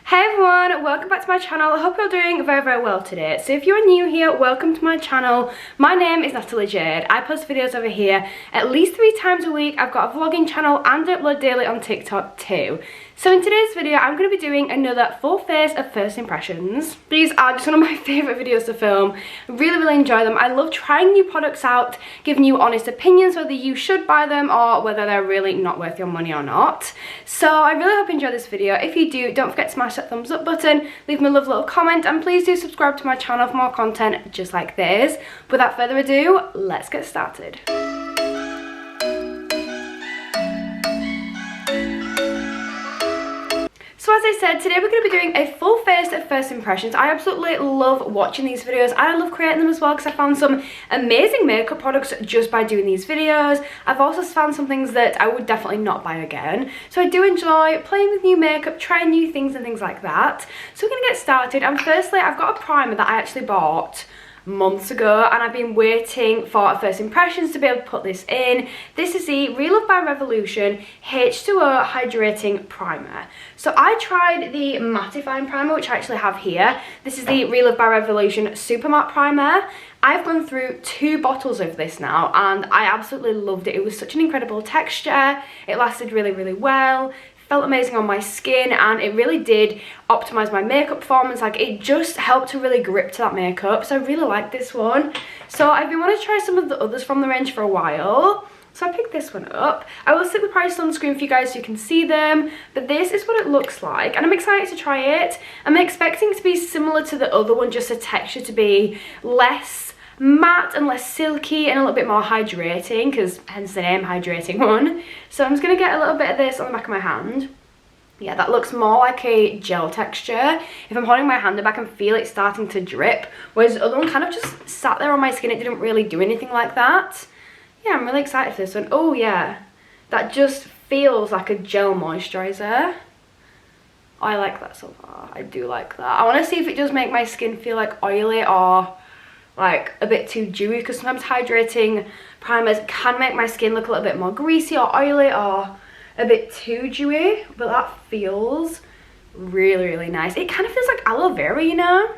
Hey everyone, welcome back to my channel. I hope you're doing very well today. So if you're new here, welcome to my channel. My name is Natalie Jade. I post videos over here at least 3 times a week. I've got a vlogging channel and I upload daily on TikTok too. So in today's video, I'm going to be doing another full face of first impressions. These are just one of my favourite videos to film. I really enjoy them. I love trying new products out, giving you honest opinions whether you should buy them or whether they're really not worth your money or not. So I really hope you enjoy this video. If you do, don't forget to smash that thumbs up button, leave me a lovely little comment, and please do subscribe to my channel for more content just like this. Without further ado, let's get started. So as I said, today we're going to be doing a full face of first impressions. I absolutely love watching these videos and I love creating them as well because I found some amazing makeup products just by doing these videos. I've also found some things that I would definitely not buy again. So I do enjoy playing with new makeup, trying new things and things like that. So we're going to get started, and firstly I've got a primer that I actually bought months ago and I've been waiting for first impressions to be able to put this in. This is the Real Love by Revolution H2o Hydrating Primer. So I tried the mattifying primer, which I actually have here. This is the Real Love by Revolution Super Matte Primer. I've gone through 2 bottles of this now and I absolutely loved it. It was such an incredible texture. It lasted really well. Felt amazing on my skin, and it really did optimize my makeup performance. Like, it just helped to really grip to that makeup, so I really like this one. So I've been wanting to try some of the others from the range for a while, so I picked this one up. I will stick the prices on the screen for you guys so you can see them, but this is what it looks like and I'm excited to try it. I'm expecting it to be similar to the other one, just the texture to be less matte and less silky and a little bit more hydrating, because hence the name hydrating one. So I'm just going to get a little bit of this on the back of my hand. Yeah, that looks more like a gel texture. If I'm holding my hand up, I can feel it starting to drip, whereas the other one kind of just sat there on my skin. It didn't really do anything like that. Yeah, I'm really excited for this one. Oh yeah, that just feels like a gel moisturizer. I like that so far. I do like that. I want to see if it does make my skin feel like oily or like a bit too dewy, because sometimes hydrating primers can make my skin look a little bit more greasy or oily or a bit too dewy, but that feels really nice. It kind of feels like aloe vera, you know,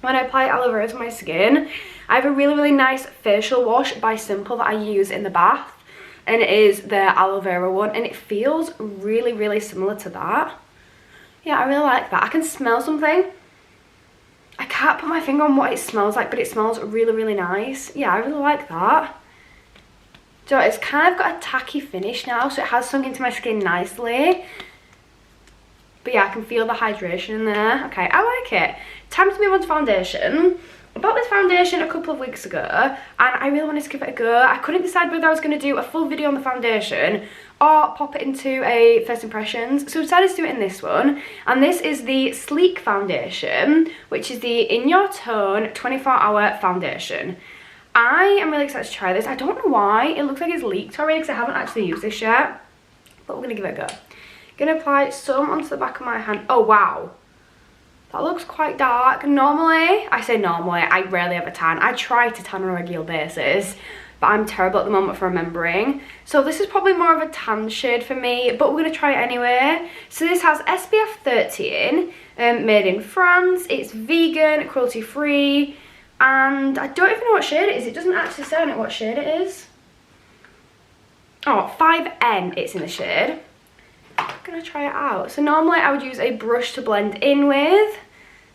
when I apply aloe vera to my skin. I have a really nice facial wash by Simple that I use in the bath, and it is the aloe vera one, and it feels really similar to that. Yeah, I really like that. I can smell something. I can't put my finger on what it smells like, but it smells really nice. Yeah, I really like that. So it's kind of got a tacky finish now, so it has sunk into my skin nicely. But yeah, I can feel the hydration in there. Okay, I like it. Time to move on to foundation. I bought this foundation a couple of weeks ago and I really wanted to give it a go. I couldn't decide whether I was going to do a full video on the foundation or pop it into a first impressions, so I decided to do it in this one. And this is the Sleek foundation, which is the In Your Tone 24-hour foundation. I am really excited to try this. I don't know why it looks like it's leaked already because I haven't actually used this yet, but we're going to give it a go. Going to apply some onto the back of my hand. Oh wow, that looks quite dark. Normally, I say normally, I rarely ever tan. I try to tan on a regular basis, but I'm terrible at the moment for remembering. So this is probably more of a tan shade for me, but we're going to try it anyway. So this has SPF 13, made in France. It's vegan, cruelty free, and I don't even know what shade it is. It doesn't actually say on it what shade it is. Oh, 5N it's in the shade. I'm going to try it out. So normally I would use a brush to blend in with,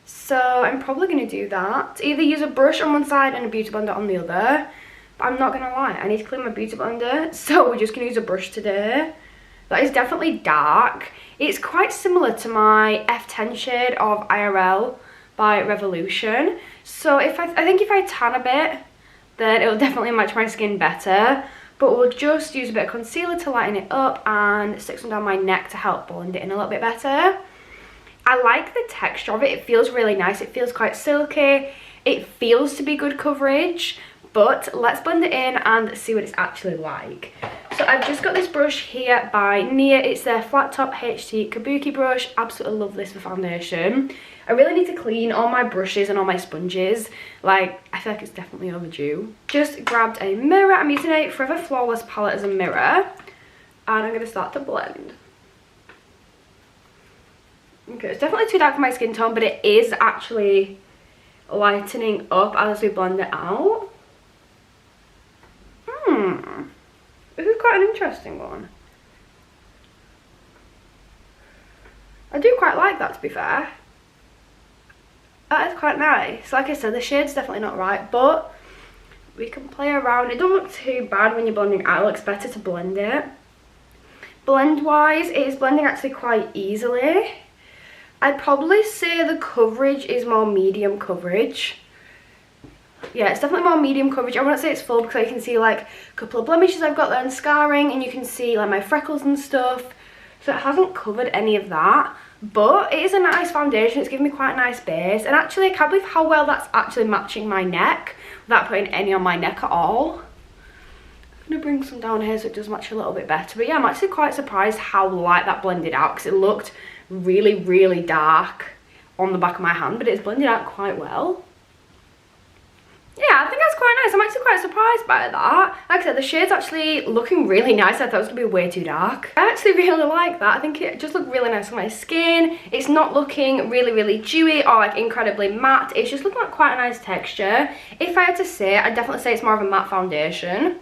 so I'm probably going to do that. Either use a brush on one side and a beauty blender on the other. I'm not gonna lie, I need to clean my beauty blender, so we're just gonna use a brush today. That is definitely dark. It's quite similar to my F10 shade of IRL by Revolution. So I think if I tan a bit, then it'll definitely match my skin better. But we'll just use a bit of concealer to lighten it up and stick some down my neck to help blend it in a little bit better. I like the texture of it. It feels really nice. It feels quite silky. It feels to be good coverage. But let's blend it in and see what it's actually like. So I've just got this brush here by Nia. It's their flat top HT Kabuki brush. Absolutely love this for foundation. I really need to clean all my brushes and all my sponges. Like, I feel like it's definitely overdue. Just grabbed a mirror. I'm using a Forever Flawless palette as a mirror. And I'm going to start to blend. Okay, it's definitely too dark for my skin tone, but it is actually lightening up as we blend it out. This is quite an interesting one. I do quite like that, to be fair. That is quite nice. Like I said, the shade's definitely not right, but we can play around. It don't look too bad when you're blending out. It looks better to blend it. Blend wise, it is blending actually quite easily. I'd probably say the coverage is more medium coverage. Yeah, it's definitely more medium coverage. I wouldn't say it's full because I can see like a couple of blemishes I've got there and scarring, and you can see like my freckles and stuff. So it hasn't covered any of that. But it is a nice foundation. It's giving me quite a nice base. And actually, I can't believe how well that's actually matching my neck without putting any on my neck at all. I'm going to bring some down here so it does match a little bit better. But yeah, I'm actually quite surprised how light that blended out, because it looked really, really dark on the back of my hand. But it's blended out quite well. Yeah, I think that's quite nice. I'm actually quite surprised by that. Like I said, the shade's actually looking really nice. I thought it was going to be way too dark. I actually really like that. I think it just looked really nice on my skin. It's not looking really, really dewy or like incredibly matte. It's just looking like quite a nice texture. If I had to say, I'd definitely say it's more of a matte foundation.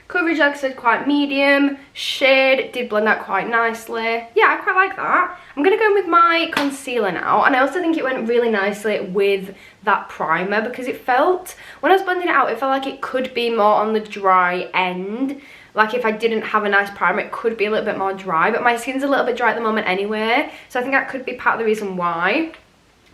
Coverage, like I said, quite medium. Shade did blend out quite nicely. Yeah, I quite like that. I'm going to go in with my concealer now. And I also think it went really nicely with that primer, because it felt, when I was blending it out, it felt like it could be more on the dry end. Like if I didn't have a nice primer, it could be a little bit more dry. But my skin's a little bit dry at the moment anyway. So I think that could be part of the reason why.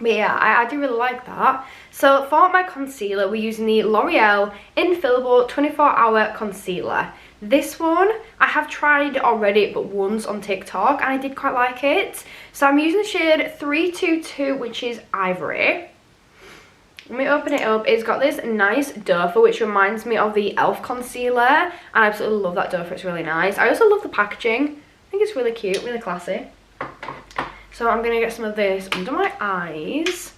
But yeah, I do really like that. So for my concealer, we're using the L'Oreal Infallible 24-Hour Concealer. This one I have tried already but once on TikTok, and I did quite like it. So I'm using the shade 322, which is Ivory. Let me open it up. It's got this nice doe foot, which reminds me of the e.l.f. concealer. And I absolutely love that doe foot. It's really nice. I also love the packaging. I think it's really cute, really classy. So I'm going to get some of this under my eyes.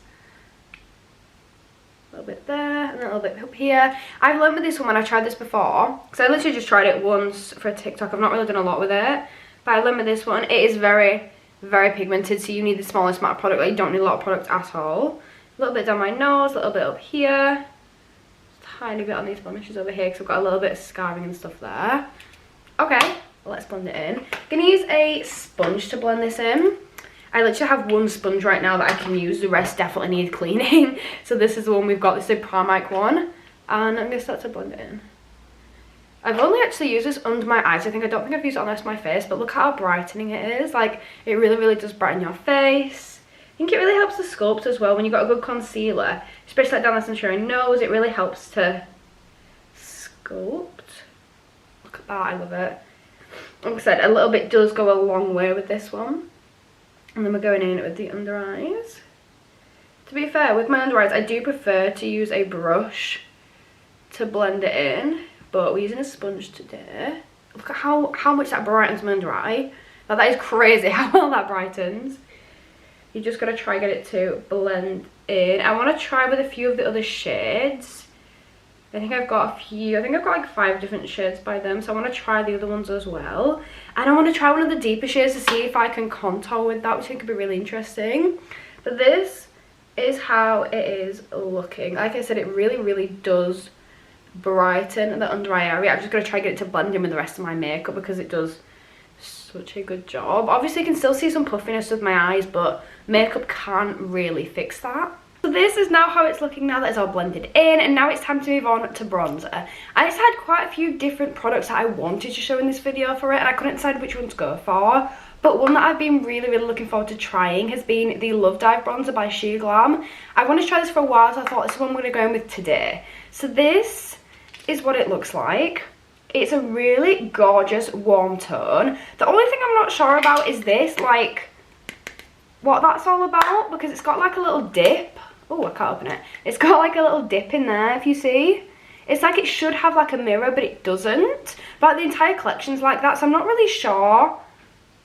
A little bit there and a little bit up here. I've learned with this one when I tried this before, because I literally just tried it once for a TikTok. I've not really done a lot with it. But I learned with this one, it is very, very pigmented. So you need the smallest amount of product. Like, you don't need a lot of product at all. A little bit down my nose, a little bit up here. Tiny bit on these blemishes over here because I've got a little bit of scarring and stuff there. Okay, let's blend it in. I'm going to use a sponge to blend this in. I literally have one sponge right now that I can use. The rest definitely need cleaning. So this is the one we've got. This is the Primark one. And I'm going to start to blend it in. I've only actually used this under my eyes. I don't think I've used it on the rest of my face. But look how brightening it is. Like, it really, really does brighten your face. I think it really helps to sculpt as well when you've got a good concealer. Especially like down this and your nose. It really helps to sculpt. Look at that. I love it. Like I said, a little bit does go a long way with this one. And then we're going in with the under eyes. To be fair, with my under eyes, I do prefer to use a brush to blend it in. But we're using a sponge today. Look at how much that brightens my under eye. Now that is crazy how well that brightens. You just got to try and get it to blend in. I want to try with a few of the other shades. I think I've got a few. I think I've got like 5 different shades by them. So I want to try the other ones as well. And I want to try one of the deeper shades to see if I can contour with that, which I think could be really interesting. But this is how it is looking. Like I said, it really, really does brighten the under eye area. I'm just going to try and get it to blend in with the rest of my makeup because it does such a good job. Obviously, you can still see some puffiness with my eyes, but makeup can't really fix that. So this is now how it's looking now that it's all blended in, and now it's time to move on to bronzer. I just had quite a few different products that I wanted to show in this video for it, and I couldn't decide which one to go for. But one that I've been really, really looking forward to trying has been the Love Dive bronzer by Sheglam. I wanted to try this for a while, so I thought this is what I'm going to go in with today. So this is what it looks like. It's a really gorgeous warm tone. The only thing I'm not sure about is this, like, what that's all about, because it's got like a little dip. Oh, I can't open it. It's got like a little dip in there, if you see. It's like it should have like a mirror, but it doesn't. But the entire collection's like that, so I'm not really sure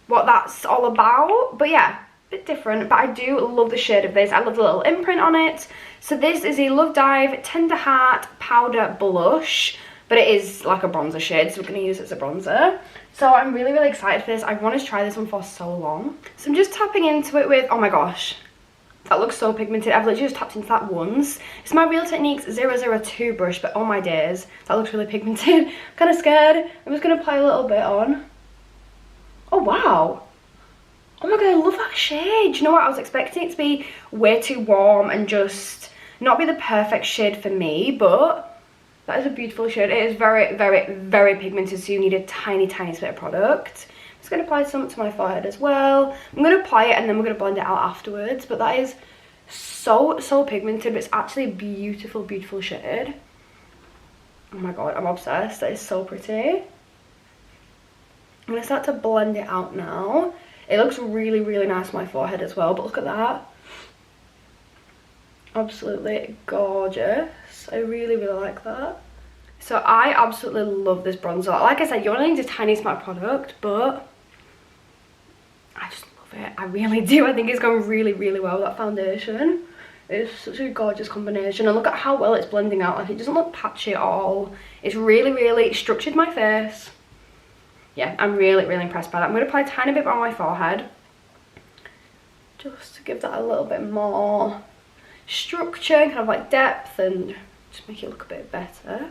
what that's all about. But yeah, a bit different. But I do love the shade of this. I love the little imprint on it. So this is a Love Dive Tender Heart Powder Blush but it is like a bronzer shade, so we're going to use it as a bronzer. So I'm really, really excited for this. I wanted to try this one for so long. So I'm just tapping into it with, oh my gosh, that looks so pigmented. I've literally just tapped into that once. It's my Real Techniques 002 brush, but oh my days, that looks really pigmented. I'm kind of scared. I'm just going to apply a little bit on. Oh wow. Oh my god, I love that shade. Do you know what? I was expecting it to be way too warm and just not be the perfect shade for me, but that is a beautiful shade. It is very, very, very pigmented, so you need a tiny, tiny bit of product. I'm just going to apply some to my forehead as well. I'm going to apply it and then we're going to blend it out afterwards, but that is so, so pigmented, but it's actually a beautiful, beautiful shade. Oh my god, I'm obsessed. That is so pretty. I'm going to start to blend it out now. It looks really, really nice on my forehead as well, but look at that. Absolutely gorgeous. I really, really like that. So I absolutely love this bronzer. Like I said, you only need a tiny amount of product, but I just love it. I really do. I think it's gone really, really well with that foundation. It's such a gorgeous combination, and look at how well it's blending out. Like, it doesn't look patchy at all. It's really, really structured my face. Yeah, I'm really, really impressed by that. I'm going to apply a tiny bit on my forehead, just to give that a little bit more structure and kind of like depth, and just make it look a bit better.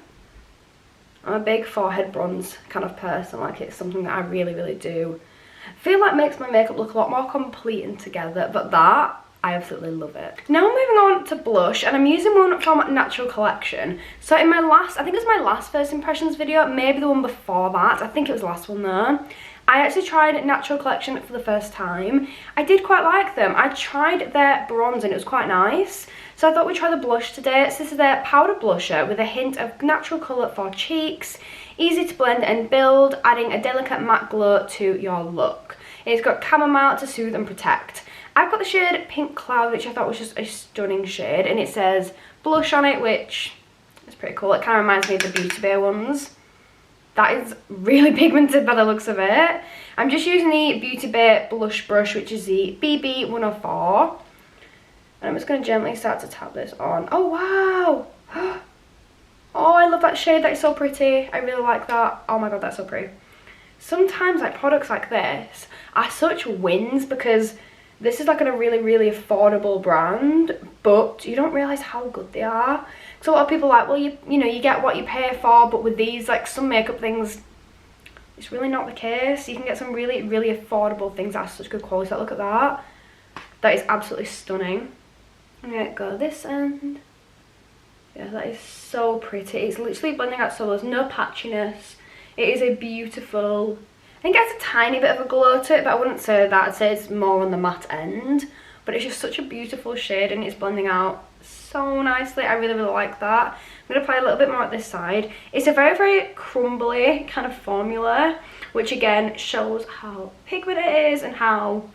I'm a big forehead bronze kind of person. Like, it's something that I really, really do feel like makes my makeup look a lot more complete and together, but that, I absolutely love it. Now I'm moving on to blush, and I'm using one from Natural Collection. So in my last, I think it was my last first impressions video, maybe the one before that, I think it was the last one there, I actually tried Natural Collection for the first time. I did quite like them. I tried their bronze and it was quite nice. So I thought we'd try the blush today. So this is their powder blusher with a hint of natural colour for cheeks. Easy to blend and build, adding a delicate matte glow to your look. It's got chamomile to soothe and protect. I've got the shade Pink Cloud, which I thought was just a stunning shade. And it says blush on it, which is pretty cool. It kind of reminds me of the Beauty Bay ones. That is really pigmented by the looks of it. I'm just using the Beauty Bay blush brush, which is the BB104. And I'm just going to gently start to tap this on. Oh, wow. Oh, I love that shade. That is so pretty. I really like that. Oh my god, that's so pretty. Sometimes like products like this are such wins, because this is like a really, really affordable brand, but you don't realise how good they are. So a lot of people are like, well, you know, you get what you pay for, but with these, like, some makeup things, it's really not the case. You can get some really, really affordable things that are such good quality. Like, look at that. That is absolutely stunning. I'm going to go this end. Yeah, that is so pretty. It's literally blending out so well. There's no patchiness. It is a beautiful, I think it has a tiny bit of a glow to it, but I wouldn't say that. I'd say it's more on the matte end. But it's just such a beautiful shade, and it's blending out so nicely. I really, really like that. I'm going to apply a little bit more at this side. It's a very, very crumbly kind of formula, which again shows how pigmented it is and how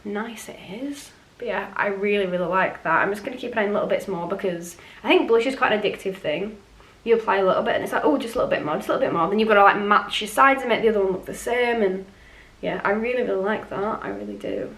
nice it is. But yeah, I really, really like that. I'm just going to keep it in a little bit more, because I think blush is quite an addictive thing. You apply a little bit and it's like, oh, just a little bit more, just a little bit more. Then you've got to like match your sides and make the other one look the same. And yeah, I really, really like that. I really do.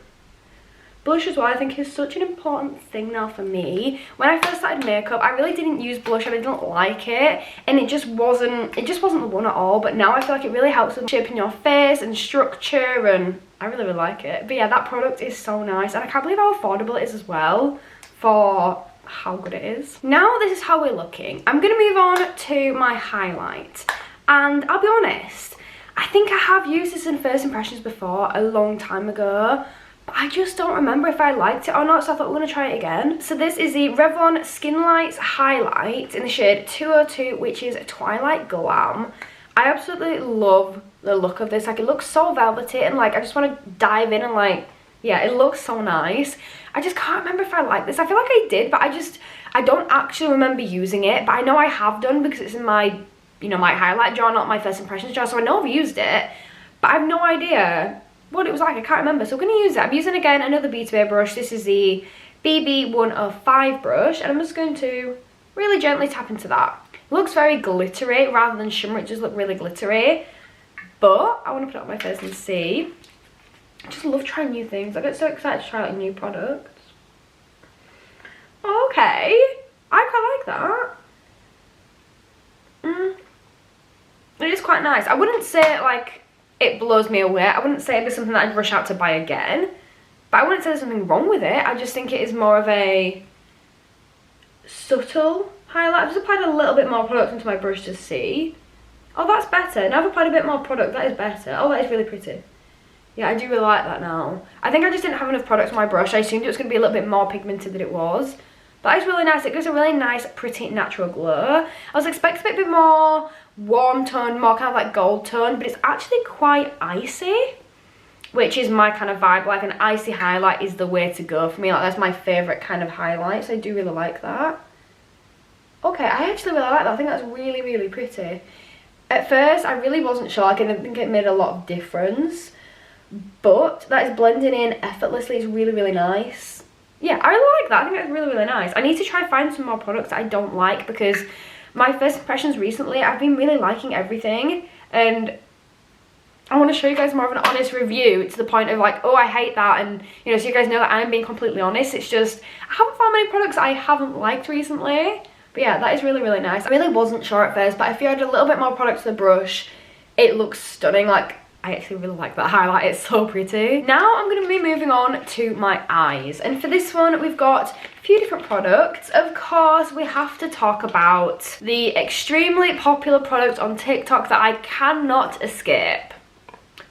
Blush as well, I think, is such an important thing now for me. When I first started makeup, I really didn't use blush. I really didn't like it, and it just wasn't the one at all. But now I feel like it really helps with shaping your face and structure, and I really, really like it. But yeah, that product is so nice, and I can't believe how affordable it is as well for how good it is. Now this is how we're looking. I'm gonna move on to my highlight, and I'll be honest, I think I have used this in first impressions before a long time ago, but I just don't remember if I liked it or not, so I thought we're going to try it again. So this is the Revlon Skin Lights Highlight in the shade 202, which is Twilight Glam. I absolutely love the look of this. Like, it looks so velvety, and like I just want to dive in and like, yeah, it looks so nice. I just can't remember if I like this. I feel like I did, but I don't actually remember using it, but I know I have done because it's in my, you know, my highlight jar, not my first impressions jar, so I know I've used it, but I have no idea what it was like. I can't remember, so I'm going to use it. I'm using again another Beauty Bay brush. This is the BB105 brush, and I'm just going to really gently tap into that. It looks very glittery rather than shimmery. It does look really glittery, but I want to put it on my face and see. I just love trying new things. I get so excited to try like new products. Okay, I quite like that. It is quite nice. I wouldn't say like it blows me away. I wouldn't say it'd be something that I'd rush out to buy again. But I wouldn't say there's something wrong with it. I just think it is more of a subtle highlight. I've just applied a little bit more product into my brush to see. Oh, that's better. Now I've applied a bit more product. That is better. Oh, that is really pretty. Yeah, I do really like that now. I think I just didn't have enough product on my brush. I assumed it was going to be a little bit more pigmented than it was. But that is really nice. It gives a really nice, pretty, natural glow. I was expecting a bit more warm tone, more kind of like gold tone, but it's actually quite icy, which is my kind of vibe. Like an icy highlight is the way to go for me. Like that's my favourite kind of highlight, so I do really like that. Okay, I actually really like that. I think that's really, really pretty. At first, I really wasn't sure. Like, I didn't think it made a lot of difference. But that is blending in effortlessly. It's really, really nice. Yeah, I really like that. I think that's really, really nice. I need to try and find some more products that I don't like, because my first impressions recently, I've been really liking everything. And I want to show you guys more of an honest review, to the point of like, oh, I hate that. And, you know, so you guys know that I'm being completely honest. It's just, I haven't found many products I haven't liked recently. But yeah, that is really, really nice. I really wasn't sure at first, but if you add a little bit more product to the brush, it looks stunning. Like, I actually really like that highlight. It's so pretty. Now I'm going to be moving on to my eyes. And for this one, we've got a few different products. Of course, we have to talk about the extremely popular product on TikTok that I cannot escape.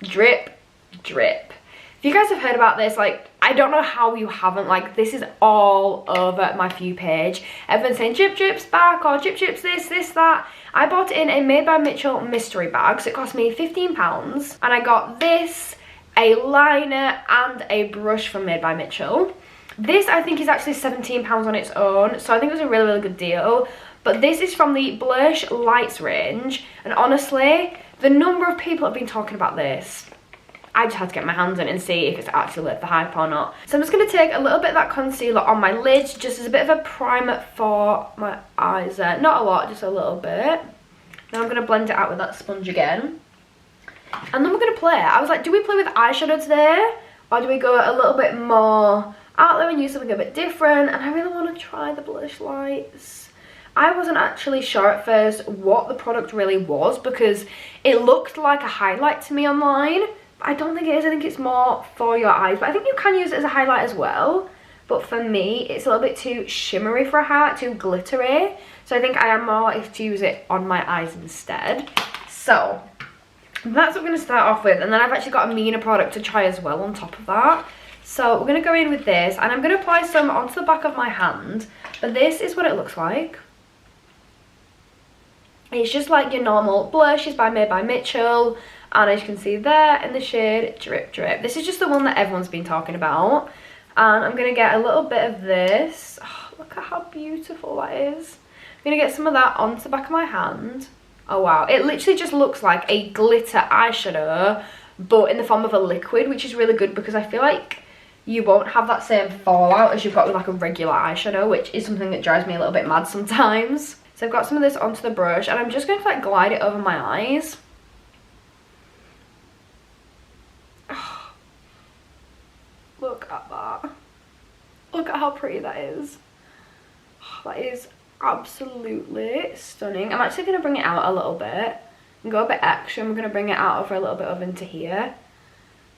Drip Drip. If you guys have heard about this, like, I don't know how you haven't. Like, this is all over my For You page. Everyone's saying Drip Drip's back, or Drip Drip's this, that. I bought it in a Made by Mitchell mystery bag, so it cost me £15. And I got this, a liner, and a brush from Made by Mitchell. This, I think, is actually £17 on its own, so I think it was a really, really good deal. But this is from the Blush Lights range, and honestly, the number of people have been talking about this, I just had to get my hands on it and see if it's actually worth the hype or not. So I'm just going to take a little bit of that concealer on my lids, just as a bit of a primer for my eyes there. Not a lot, just a little bit. Now I'm going to blend it out with that sponge again. And then we're going to play. I was like, do we play with eyeshadow today? Or do we go a little bit more out there and use something a bit different? And I really want to try the Blush Lights. I wasn't actually sure at first what the product really was, because it looked like a highlight to me online. I don't think it is. I think it's more for your eyes, but I think you can use it as a highlight as well. But for me, it's a little bit too shimmery for a highlight, too glittery. So I think I am more likely to use it on my eyes instead. So that's what we're going to start off with. And then I've actually got a Mina product to try as well on top of that. So we're going to go in with this, and I'm going to apply some onto the back of my hand. But this is what it looks like. It's just like your normal blush. It's Made by Mitchell. And as you can see there, in the shade Drip Drip. This is just the one that everyone's been talking about. And I'm going to get a little bit of this. Oh, look at how beautiful that is. I'm going to get some of that onto the back of my hand. Oh wow, it literally just looks like a glitter eyeshadow, but in the form of a liquid, which is really good, because I feel like you won't have that same fallout as you've got with like a regular eyeshadow, which is something that drives me a little bit mad sometimes. So I've got some of this onto the brush, and I'm just going to like glide it over my eyes. Look at that. Look at how pretty that is. That is absolutely stunning. I'm actually going to bring it out a little bit and go a bit extra. I'm going to bring it out over a little bit over into here.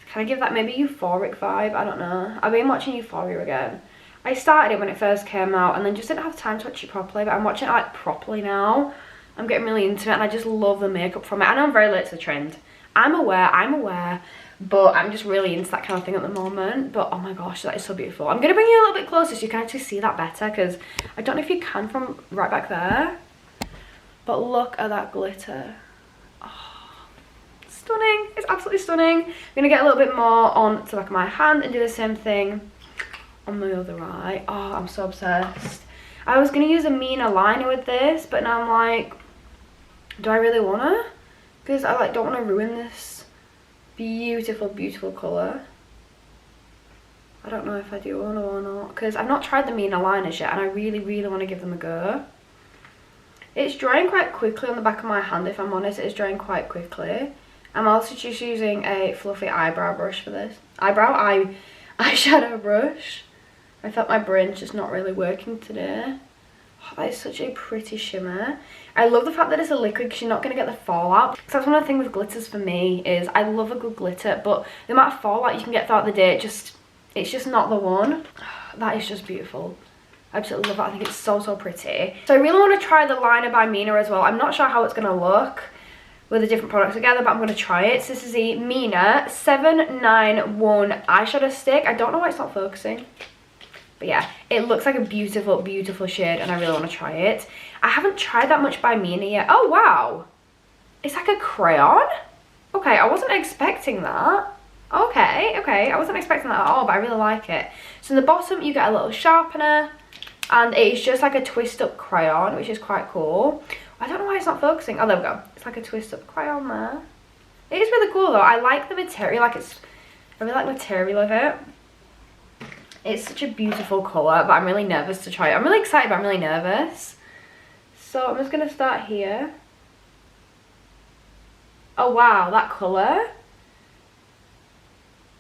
To kind of give that maybe euphoric vibe. I don't know. I've been watching Euphoria again. I started it when it first came out and then just didn't have time to watch it properly. But I'm watching it like properly now. I'm getting really into it, and I just love the makeup from it. I know I'm very late to the trend. I'm aware. But I'm just really into that kind of thing at the moment. But oh my gosh, that is so beautiful. I'm going to bring you a little bit closer so you can actually see that better, because I don't know if you can from right back there. But look at that glitter. Oh, stunning. It's absolutely stunning. I'm going to get a little bit more on the back of my hand and do the same thing on my other eye. Oh, I'm so obsessed. I was going to use a Mina liner with this, but now I'm like, do I really want to? Because I like don't want to ruin this beautiful, beautiful colour. I don't know if I do want to or not, because I've not tried the Mina liners yet, and I really, really want to give them a go. It's drying quite quickly on the back of my hand, if I'm honest. It's drying quite quickly. I'm also just using a fluffy eyebrow brush for this. Eyeshadow brush. I felt my brain's just not really working today. Oh, that is such a pretty shimmer. I love the fact that it's a liquid because you're not going to get the fallout. Because that's one of the things with glitters for me is I love a good glitter, but the amount of fallout you can get throughout the day, it's just not the one. That is just beautiful. I absolutely love it. I think it's so, so pretty. So I really want to try the liner by Mina as well. I'm not sure how it's going to look with the different products together, but I'm going to try it. So this is the Mina 791 eyeshadow stick. I don't know why it's not focusing. But yeah, it looks like a beautiful, beautiful shade and I really want to try it. I haven't tried that much by Mina yet. Oh, wow. It's like a crayon? Okay, I wasn't expecting that. Okay, I wasn't expecting that at all, but I really like it. So in the bottom, you get a little sharpener and it's just like a twist up crayon, which is quite cool. I don't know why it's not focusing. Oh, there we go. It's like a twist up crayon there. It is really cool though. I like the material, I really like the material of it. It's such a beautiful colour, but I'm really nervous to try it. I'm really excited, but I'm really nervous. So I'm just going to start here. Oh wow, that colour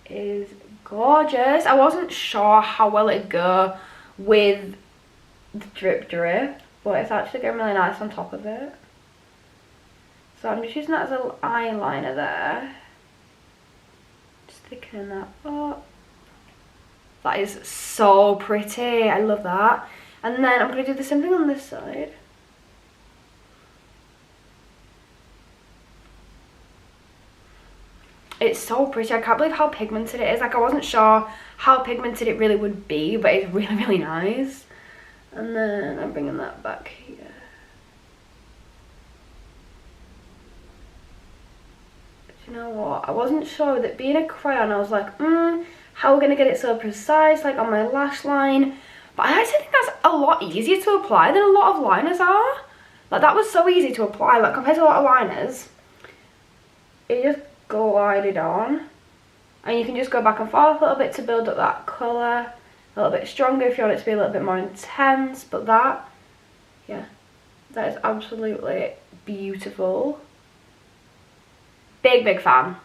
is gorgeous. I wasn't sure how well it'd go with the drip, but it's actually getting really nice on top of it. So I'm just using that as an eyeliner there. Just thickening that up. That is so pretty. I love that. And then I'm going to do the same thing on this side. It's so pretty. I can't believe how pigmented it is. Like, I wasn't sure how pigmented it really would be, but it's really, really nice. And then I'm bringing that back here. But you know what? I wasn't sure with it being a crayon. I was like, how are we going to get it so precise, like on my lash line? But I actually think that's a lot easier to apply than a lot of liners are. Like, that was so easy to apply, like, compared to a lot of liners. You just glide it on. And you can just go back and forth a little bit to build up that colour. A little bit stronger if you want it to be a little bit more intense. But that, yeah, that is absolutely beautiful. Big fan.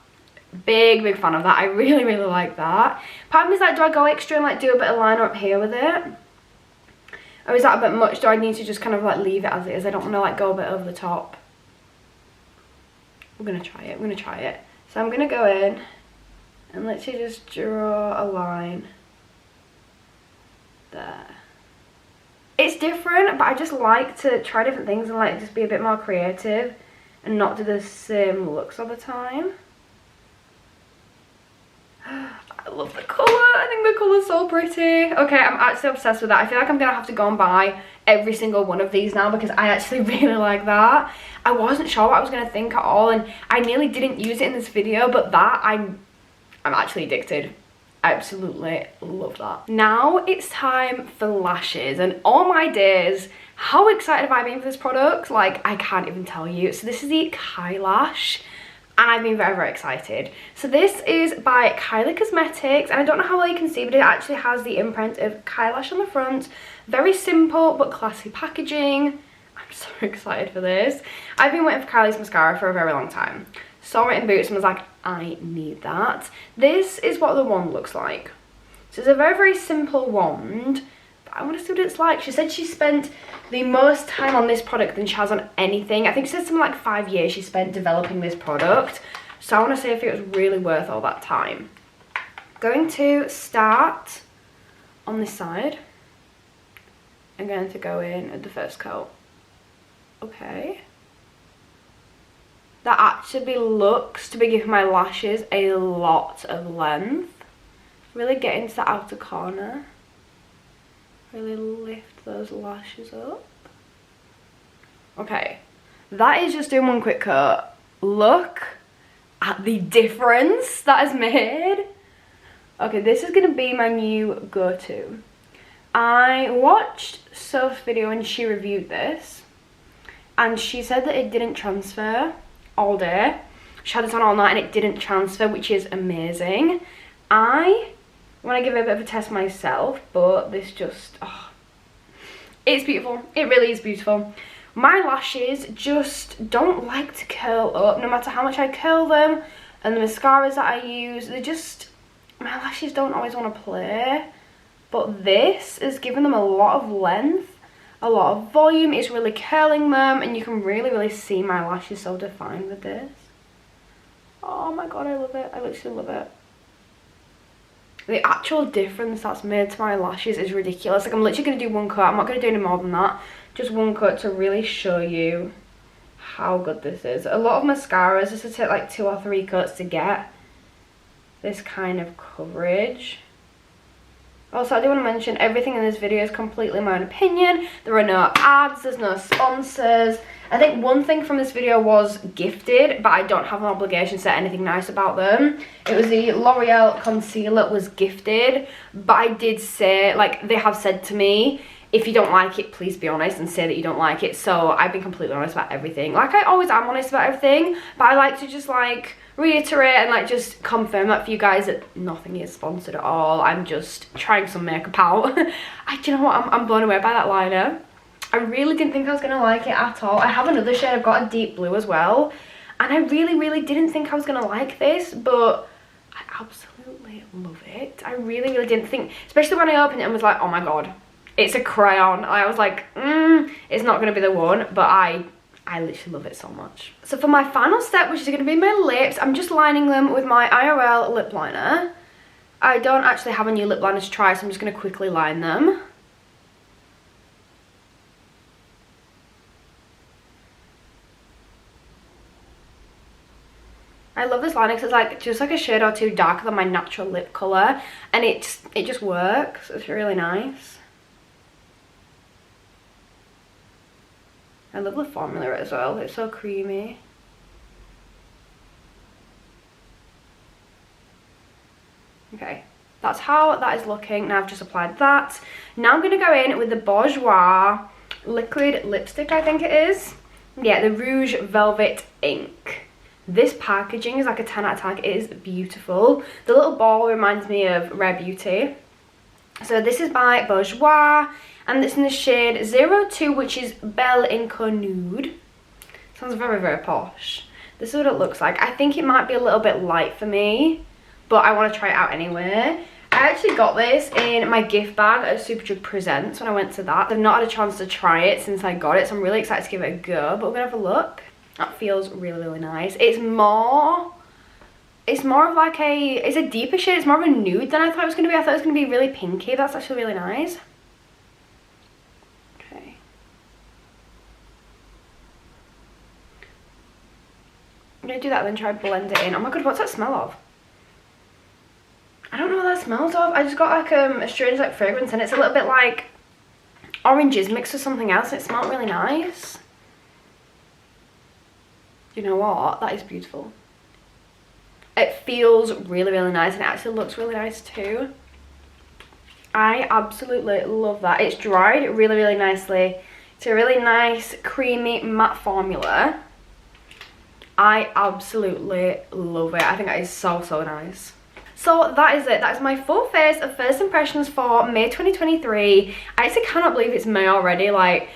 Big fan of that. I really, really like that. Part of me is like, do I go extra and like do a bit of liner up here with it? Or is that a bit much? Do I need to just kind of like leave it as it is? I don't want to like go a bit over the top. We're going to try it. We're going to try it. So I'm going to go in and literally just draw a line there. It's different, but I just like to try different things and like just be a bit more creative and not do the same looks all the time. I love the colour. I think the colour's so pretty. Okay, I'm actually obsessed with that. I feel like I'm going to have to go and buy every single one of these now because I actually really like that. I wasn't sure what I was going to think at all and I nearly didn't use it in this video, but that I'm actually addicted. I absolutely love that. Now it's time for lashes, and all my days, how excited have I been for this product? Like, I can't even tell you. So this is the Kylash. And I've been very, very excited. So this is by Kylie Cosmetics. And I don't know how well you can see, but it actually has the imprint of Kylash on the front. Very simple but classy packaging. I'm so excited for this. I've been waiting for Kylie's mascara for a very long time. Saw it in Boots and was like, I need that. This is what the wand looks like. So it's a very, very simple wand. I want to see what it's like. She said she spent the most time on this product than she has on anything. I think she said something like 5 years she spent developing this product. So I want to see if it was really worth all that time. Going to start on this side. I'm going to go in at the first coat. Okay. That actually looks to be giving my lashes a lot of length. Really get into the outer corner. Really lift those lashes up. Okay, that is just doing one quick coat. Look at the difference that has made. Okay, this is going to be my new go-to. I watched Soph's video and she reviewed this. And she said that it didn't transfer all day. She had this on all night and it didn't transfer, which is amazing. I want to give it a bit of a test myself, but this just, it's beautiful. It really is beautiful. My lashes just don't like to curl up, no matter how much I curl them, and the mascaras that I use, they just, my lashes don't always want to play, but this is giving them a lot of length, a lot of volume. It's really curling them, and you can really see my lashes so defined with this. Oh my god, I love it. I literally love it. The actual difference that's made to my lashes is ridiculous. Like, I'm literally going to do one cut. I'm not going to do any more than that. Just one cut to really show you how good this is. A lot of mascaras just to take like 2 or 3 cuts to get this kind of coverage. Also, I do want to mention everything in this video is completely my own opinion. There are no ads, there's no sponsors. I think one thing from this video was gifted, but I don't have an obligation to say anything nice about them. It was the L'Oreal concealer was gifted, but I did say, like, they have said to me, if you don't like it, please be honest and say that you don't like it. So I've been completely honest about everything. Like, I always am honest about everything, but I like to just, like, reiterate and, like, just confirm that for you guys that nothing is sponsored at all. I'm just trying some makeup out. Do you know what? I'm blown away by that liner. I really didn't think I was going to like it at all. I have another shade. I've got a deep blue as well. And I really didn't think I was going to like this, but I absolutely love it. I really didn't think, especially when I opened it and was like, oh my god, it's a crayon. I was like, it's not going to be the one, but I literally love it so much. So for my final step, which is going to be my lips, I'm just lining them with my IRL lip liner. I don't actually have a new lip liner to try, so I'm just going to quickly line them. I love this liner because it's like just like a shade or 2 darker than my natural lip colour, and it just works. It's really nice. I love the formula as well. It's so creamy. Okay, that's how that is looking. Now I've just applied that. Now I'm going to go in with the Bourjois liquid lipstick, I think it is. Yeah, the Rouge Velvet Ink. This packaging is like a 10 out of 10. It is beautiful. The little ball reminds me of Rare Beauty. So this is by Bourjois, and it's in the shade 02, which is Belle Inco Nude. Sounds very posh. This is what it looks like. I think it might be a little bit light for me, but I want to try it out anyway. I actually got this in my gift bag at Superdrug Presents when I went to that. I've not had a chance to try it since I got it, so I'm really excited to give it a go, but we're going to have a look. That feels really nice. It's more of like it's a deeper shade. It's more of a nude than I thought it was going to be. I thought it was going to be really pinky. That's actually really nice. Okay. I'm going to do that and then try to blend it in. Oh my god, what's that smell of? I don't know what that smells of. I just got like a strange like fragrance, and it's a little bit like oranges mixed with something else. It smelled really nice. You know what? That is beautiful. It feels really nice, and it actually looks really nice too. I absolutely love that. It's dried really nicely. It's a really nice creamy matte formula. I absolutely love it. I think that is so nice. So that is it. That is my full face of first impressions for May 2023. I actually cannot believe it's May already. Like,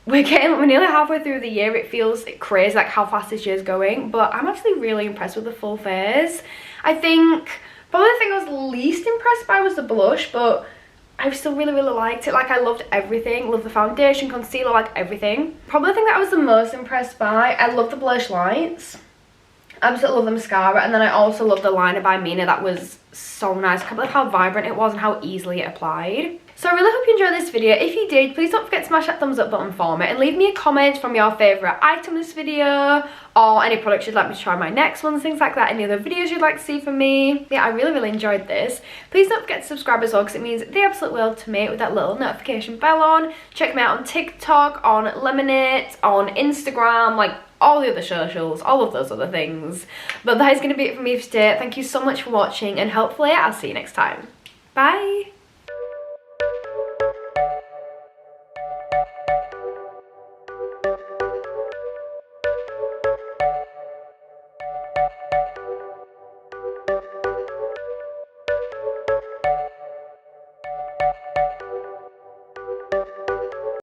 we're nearly halfway through the year. It feels crazy like how fast this year's going, but I'm actually really impressed with the full face. I think probably the thing I was least impressed by was the blush, but I still really liked it. Like, I loved everything. Loved the foundation, concealer, like everything. Probably the thing that I was the most impressed by, I love the blush lights. I absolutely love the mascara, and then I also love the liner by Mina. That was so nice. I can't believe how vibrant it was and how easily it applied. So I really hope you enjoyed this video. If you did, please don't forget to smash that thumbs up button for me, and leave me a comment from your favourite item in this video, or any products you'd like me to try my next ones, things like that, any other videos you'd like to see from me. Yeah, I really enjoyed this. Please don't forget to subscribe as well, because it means the absolute world to me with that little notification bell on. Check me out on TikTok, on Lemonade, on Instagram, like all the other socials, all of those other things. But that is going to be it for me for today. Thank you so much for watching, and hopefully I'll see you next time. Bye!